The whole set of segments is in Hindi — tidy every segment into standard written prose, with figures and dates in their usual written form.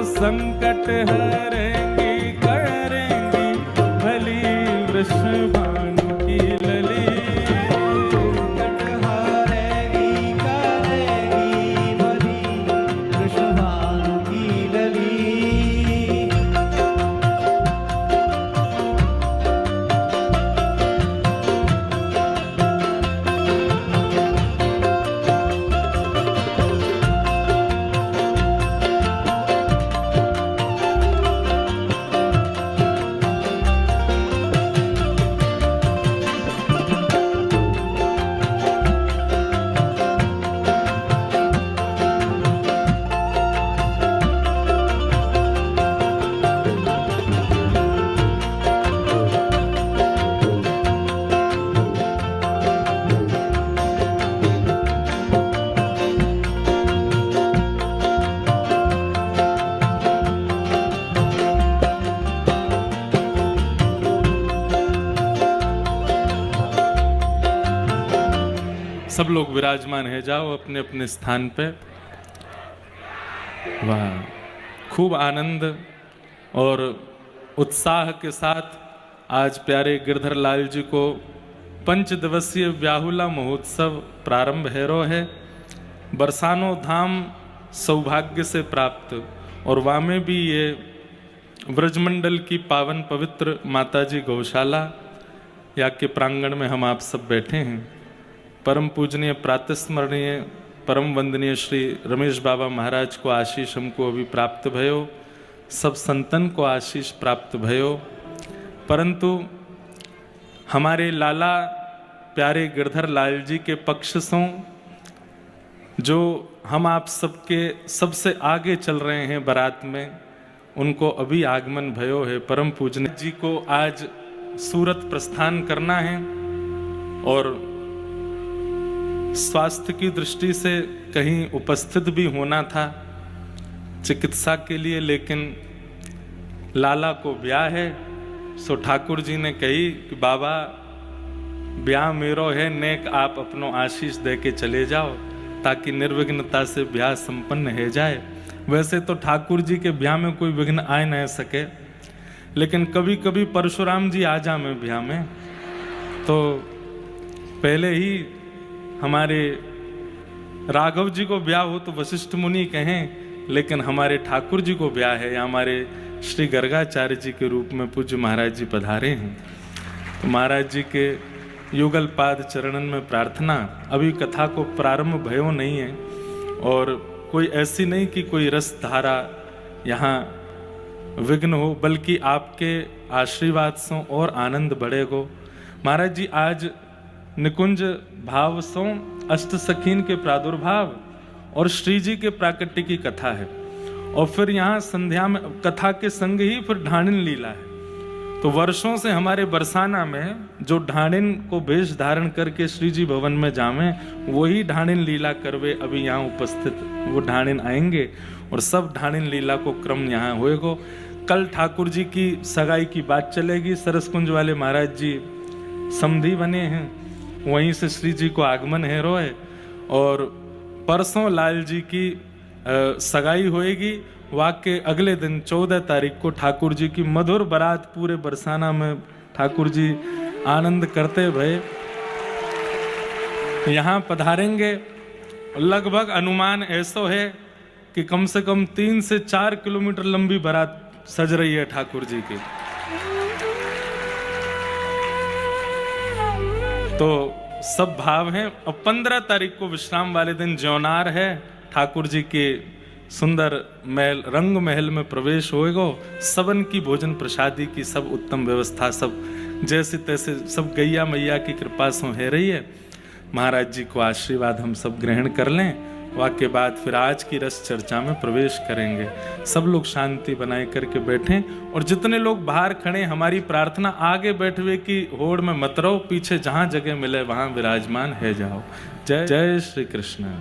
संकट हरेंगी, करेंगी भली वृषभानु की लली। संकट हरेंगी, करेंगी भली वृषभानु की लली। सब लोग विराजमान है जाओ अपने अपने स्थान पे। वाह, खूब आनंद और उत्साह के साथ आज प्यारे गिरधर लाल जी को 5 दिवसीय व्याहुला महोत्सव प्रारंभ हैरो है। बरसानो धाम सौभाग्य से प्राप्त, और वहाँ में भी ये व्रजमंडल की पावन पवित्र माताजी गौशाला या के प्रांगण में हम आप सब बैठे हैं। परम पूजनीय प्रातस्मरणीय परम वंदनीय श्री रमेश बाबा महाराज को आशीष हमको अभी प्राप्त भयो, सब संतन को आशीष प्राप्त भयो। परंतु हमारे लाला प्यारे गिरधर लाल जी के पक्ष से जो हम आप सबके सबसे आगे चल रहे हैं बारात में, उनको अभी आगमन भयो है। परम पूजनीय जी को आज सूरत प्रस्थान करना है और स्वास्थ्य की दृष्टि से कहीं उपस्थित भी होना था चिकित्सा के लिए, लेकिन लाला को ब्याह है। सो ठाकुर जी ने कही कि बाबा ब्याह मेरो है, नेक आप अपनो आशीष दे के चले जाओ ताकि निर्विघ्नता से ब्याह संपन्न हो जाए। वैसे तो ठाकुर जी के ब्याह में कोई विघ्न आ नहीं सके, लेकिन कभी कभी परशुराम जी आ जाए ब्याह में, तो पहले ही हमारे राघव जी को ब्याह हो तो वशिष्ठ मुनि कहें, लेकिन हमारे ठाकुर जी को ब्याह है या हमारे श्री गर्गाचार्य जी के रूप में पूज्य महाराज जी पधारे हैं। तो महाराज जी के युगल पाद चरणन में प्रार्थना। अभी कथा को प्रारंभ भयो नहीं है और कोई ऐसी नहीं कि कोई रस धारा यहाँ विघ्न हो, बल्कि आपके आशीर्वाद से और आनंद बढ़ेगो। महाराज जी आज निकुंज भाव सो अष्ट सखीन के प्रादुर्भाव और श्री जी के प्राकट्य की कथा है, और फिर यहाँ संध्या में कथा के संग ही फिर ढाणिन लीला है। तो वर्षों से हमारे बरसाना में जो ढाणिन को वेश धारण करके श्री जी भवन में जावे, वही ढाणिन लीला करवे अभी यहाँ उपस्थित वो ढाणिन आएंगे और सब ढाणिन लीला को क्रम यहाँ होएगो। कल ठाकुर जी की सगाई की बात चलेगी। सरसकुंज वाले महाराज जी समधी बने हैं, वहीं से श्री जी को आगमन है रोए, और परसों लाल जी की सगाई होएगी। वाक्य अगले दिन 14 तारीख को ठाकुर जी की मधुर बारात पूरे बरसाना में ठाकुर जी आनंद करते भय यहाँ पधारेंगे। लगभग अनुमान ऐसा है कि कम से कम 3 से 4 किलोमीटर लंबी बारात सज रही है ठाकुर जी की। तो सब भाव हैं। और 15 तारीख को विश्राम वाले दिन ज्योनार है, ठाकुर जी के सुंदर महल रंग महल में प्रवेश होएगो। सबन की भोजन प्रसादी की सब उत्तम व्यवस्था, सब जैसे तैसे सब गैया मैया की कृपा से है रही है। महाराज जी को आशीर्वाद हम सब ग्रहण कर लें, वाक्य बाद फिर आज की रस चर्चा में प्रवेश करेंगे। सब लोग शांति बनाए करके बैठें, और जितने लोग बाहर खड़े, हमारी प्रार्थना आगे बैठवे की होड़ में मत रहो, पीछे जहां जगह मिले वहां विराजमान है जाओ। जय जय श्री कृष्ण।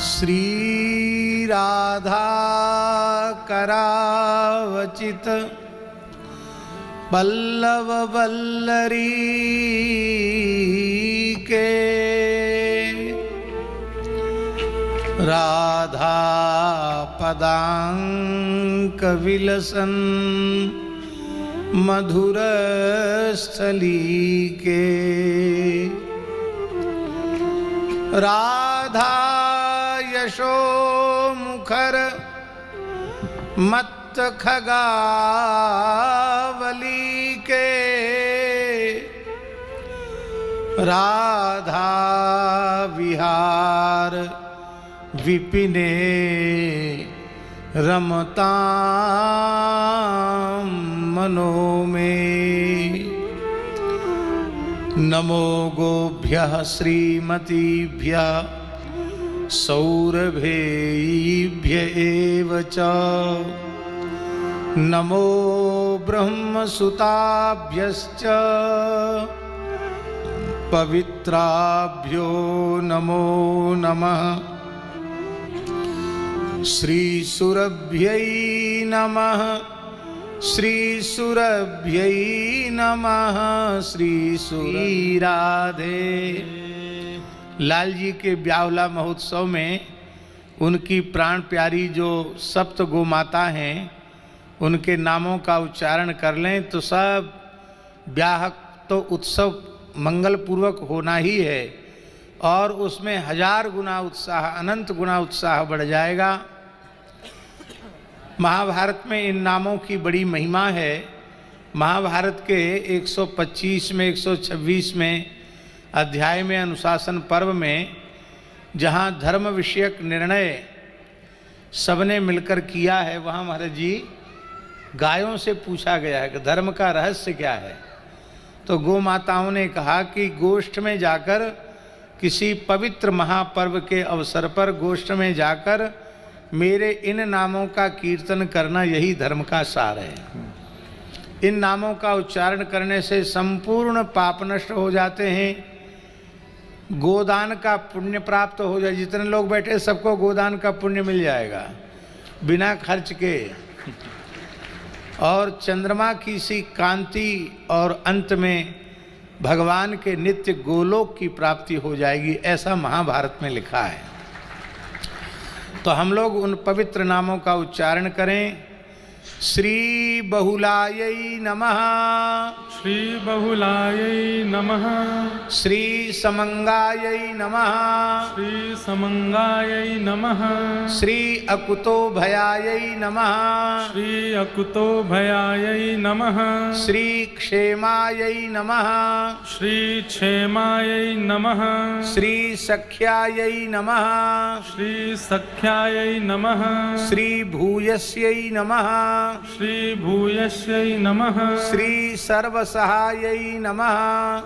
श्री राधा करावचित पल्लव वल्लरी के राधा पदांक विलसन मधुर स्थली के राधा यशो मुखर मत खगावली के राधा विहार विपिने रमता मनो में नमो गोभ्यः श्रीमतीभ्यः सौरभेभ्य एव च नमो ब्रह्मसुताभ्यश्च पवित्राभ्यो नमो नमः श्रीसुरभ्यै नमः श्रीसुरभ्यै नमः श्रीसुरी राधे। लाल जी के ब्यावला महोत्सव में उनकी प्राण प्यारी जो सप्त गोमाता हैं उनके नामों का उच्चारण कर लें तो सब ब्याह तो उत्सव मंगल पूर्वक होना ही है और उसमें 1000 गुना उत्साह अनंत गुना उत्साह बढ़ जाएगा। महाभारत में इन नामों की बड़ी महिमा है। महाभारत के 125 में 126 में अध्याय में अनुशासन पर्व में जहाँ धर्म विषयक निर्णय सबने मिलकर किया है वहाँ महाराज जी गायों से पूछा गया है कि धर्म का रहस्य क्या है। तो गौ माताओं ने कहा कि गोष्ठ में जाकर किसी पवित्र महापर्व के अवसर पर गोष्ठ में जाकर मेरे इन नामों का कीर्तन करना यही धर्म का सार है। इन नामों का उच्चारण करने से संपूर्ण पाप नष्ट हो जाते हैं, गोदान का पुण्य प्राप्त हो जाए। जितने लोग बैठे सबको गोदान का पुण्य मिल जाएगा बिना खर्च के, और चंद्रमा की सी कांति और अंत में भगवान के नित्य गोलोक की प्राप्ति हो जाएगी, ऐसा महाभारत में लिखा है। तो हम लोग उन पवित्र नामों का उच्चारण करें। श्री बहुलायै नमः, श्री बहुलायै नमः, श्री समंगायै नमः, श्री समंगायै नमः, श्री अकुतो भयायै नमः, श्री अकुतो भयायै नमः, श्री क्षेमायै नमः, श्री क्षेमायै नमः, श्री सख्यायै नमः, श्री सख्यायै नमः, श्री भूयस्यै नमः, श्री भूयस्यै नमः, श्री सर्वसहायै नमः,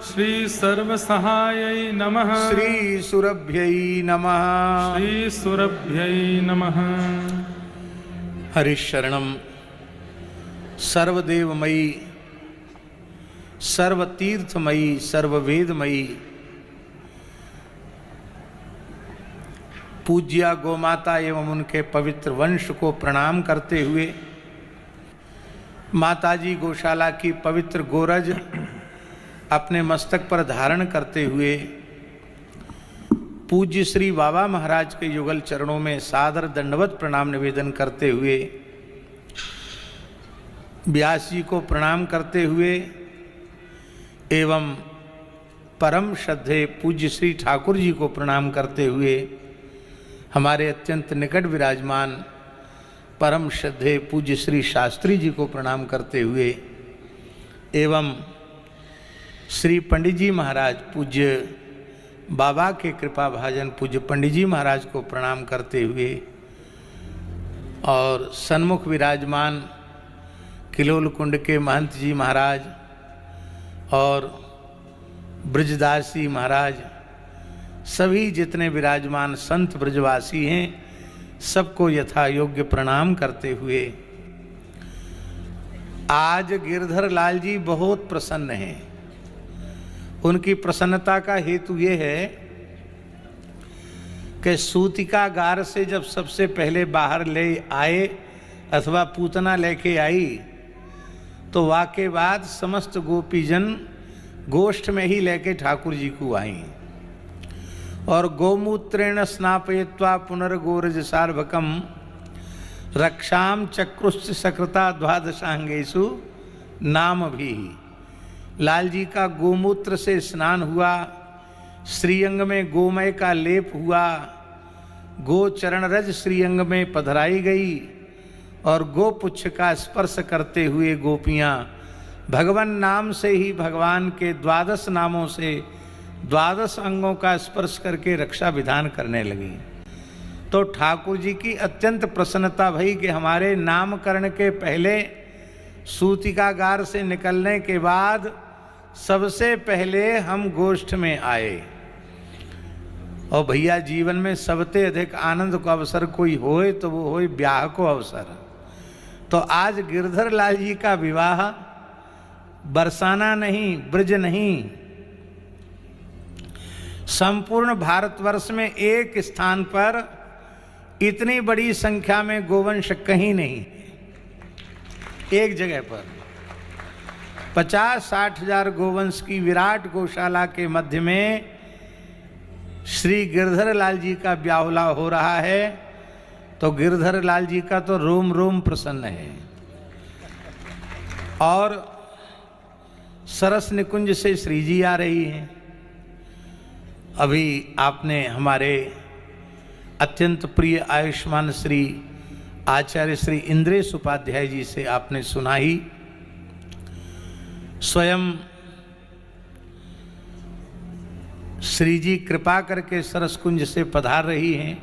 श्री सर्वसहायै नमः, श्री सुरभ्यै नमः, श्री सुरभ्यै नमः। हरिशरणम सर्वदेवमयी सर्वतीर्थमयी सर्ववेदमयी पूज्या गोमाता एवं उनके पवित्र वंश को प्रणाम करते हुए माताजी गौशाला की पवित्र गोरज अपने मस्तक पर धारण करते हुए पूज्य श्री बाबा महाराज के युगल चरणों में सादर दंडवत प्रणाम निवेदन करते हुए व्यास जी को प्रणाम करते हुए एवं परम श्रद्धेय पूज्य श्री ठाकुर जी को प्रणाम करते हुए हमारे अत्यंत निकट विराजमान परम श्रद्धेय पूज्य श्री शास्त्री जी को प्रणाम करते हुए एवं श्री पंडित जी महाराज पूज्य बाबा के कृपा भाजन पूज्य पंडित जी महाराज को प्रणाम करते हुए और सन्मुख विराजमान किलोल कुंड के महंत जी महाराज और ब्रजदास जी महाराज सभी जितने विराजमान संत ब्रजवासी हैं सबको यथा योग्य प्रणाम करते हुए आज गिरधर लाल जी बहुत प्रसन्न हैं। उनकी प्रसन्नता का हेतु ये है कि सूतिकागार से जब सबसे पहले बाहर ले आए अथवा पूतना लेके आई तो तो वाके बाद समस्त गोपीजन गोष्ठ में ही लेके ठाकुर जी को आई और गोमूत्रेण स्नापयित्वा पुनर्गोरज सार्वकम रक्षाम चक्रुश्च सकृता द्वादशांगेषु नाम भी। लाल जी का गोमूत्र से स्नान हुआ, श्रीअंग में गोमय का लेप हुआ, गो चरण रज श्रीअंग में पधराई गई और गोपुच्छ का स्पर्श करते हुए गोपियाँ भगवान नाम से ही भगवान के 12 नामों से 12 अंगों का स्पर्श करके रक्षा विधान करने लगी। तो ठाकुर जी की अत्यंत प्रसन्नता भई कि हमारे नामकरण के पहले सूतिकागार से निकलने के बाद सबसे पहले हम गोष्ठ में आए। और भैया जीवन में सबसे अधिक आनंद को अवसर कोई होए तो वो होए ब्याह को अवसर। तो आज गिरधर लाल जी का विवाह बरसाना नहीं, ब्रज नहीं, संपूर्ण भारतवर्ष में एक स्थान पर इतनी बड़ी संख्या में गोवंश कहीं नहीं, एक जगह पर 50-60 हजार गोवंश की विराट गौशाला के मध्य में श्री गिरधर लाल जी का ब्याहुला हो रहा है। तो गिरधर लाल जी का तो रोम रोम प्रसन्न है। और सरस निकुंज से श्री जी आ रही हैं। अभी आपने हमारे अत्यंत प्रिय आयुष्मान श्री आचार्य श्री इंद्रेश उपाध्याय जी से आपने सुना ही। स्वयं श्री जी कृपा करके सरस कुंज से पधार रही हैं।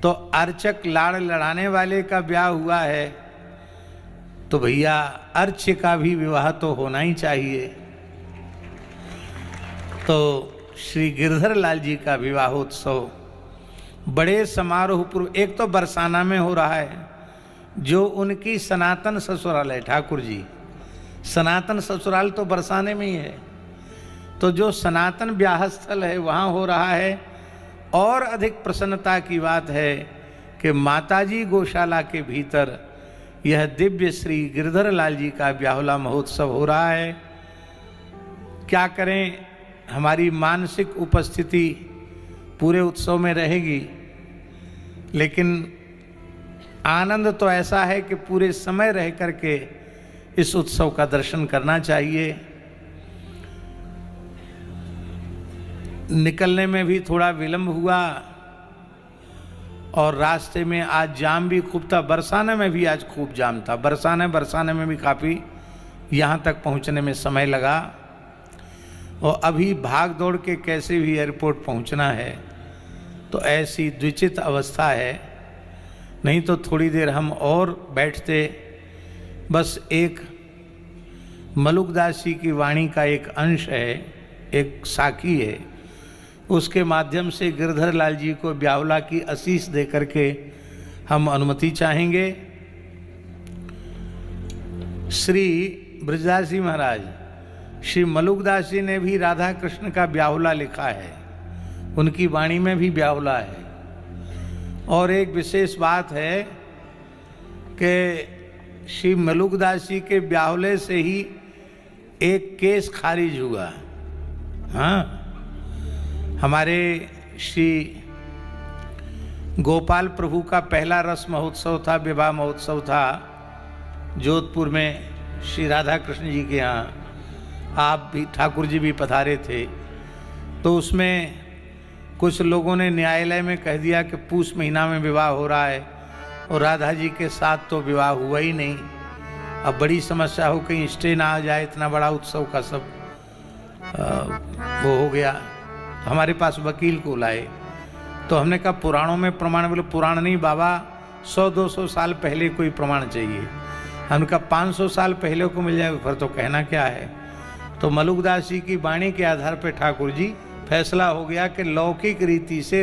तो अर्चक लाड़ लड़ाने वाले का ब्याह हुआ है तो भैया अर्च्य का भी विवाह तो होना ही चाहिए। तो श्री गिरधर लाल जी का विवाहोत्सव बड़े समारोह पूर्व, एक तो बरसाना में हो रहा है जो उनकी सनातन ससुराल है। ठाकुर जी सनातन ससुराल तो बरसाने में ही है। तो जो सनातन ब्याह स्थल है वहाँ हो रहा है। और अधिक प्रसन्नता की बात है कि माताजी गौशाला के भीतर यह दिव्य श्री गिरधर लाल जी का ब्याहुला महोत्सव हो रहा है। क्या करें, हमारी मानसिक उपस्थिति पूरे उत्सव में रहेगी, लेकिन आनंद तो ऐसा है कि पूरे समय रह करके इस उत्सव का दर्शन करना चाहिए। निकलने में भी थोड़ा विलंब हुआ और रास्ते में आज जाम भी खूब था। बरसाने में भी आज खूब जाम था। बरसाने में भी काफ़ी यहाँ तक पहुँचने में समय लगा। और अभी भाग दौड़ के कैसे भी एयरपोर्ट पहुँचना है तो ऐसी द्विचित अवस्था है। नहीं तो थोड़ी देर हम और बैठते। बस एक मलुकदास जी की वाणी का एक अंश है, एक साखी है, उसके माध्यम से गिरधर लाल जी को ब्याहुला की आशीष दे करके हम अनुमति चाहेंगे। श्री ब्रजदास जी महाराज, श्री मलुकदास जी ने भी राधा कृष्ण का ब्याहुला लिखा है, उनकी वाणी में भी ब्याहुला है। और एक विशेष बात है कि श्री मलुकदास जी के ब्याहुले से ही एक केस खारिज हुआ। हाँ, हमारे श्री गोपाल प्रभु का पहला रस महोत्सव था, विवाह महोत्सव था जोधपुर में श्री राधा कृष्ण जी के यहाँ। आप भी, ठाकुर जी भी पधारे थे। तो उसमें कुछ लोगों ने न्यायालय में कह दिया कि पूष महीना में विवाह हो रहा है और राधा जी के साथ तो विवाह हुआ ही नहीं। अब बड़ी समस्या हो, कहीं स्टे ना आ जाए, इतना बड़ा उत्सव का सब वो हो गया। हमारे पास वकील को लाए तो हमने कहा पुराणों में प्रमाण। बोले पुराण नहीं बाबा, 100-200 साल पहले कोई प्रमाण चाहिए। हमने कहा 500 साल पहले को मिल जाए, फिर तो कहना क्या है। तो मलुकदास जी की वाणी के आधार पर ठाकुर जी फैसला हो गया कि लौकिक रीति से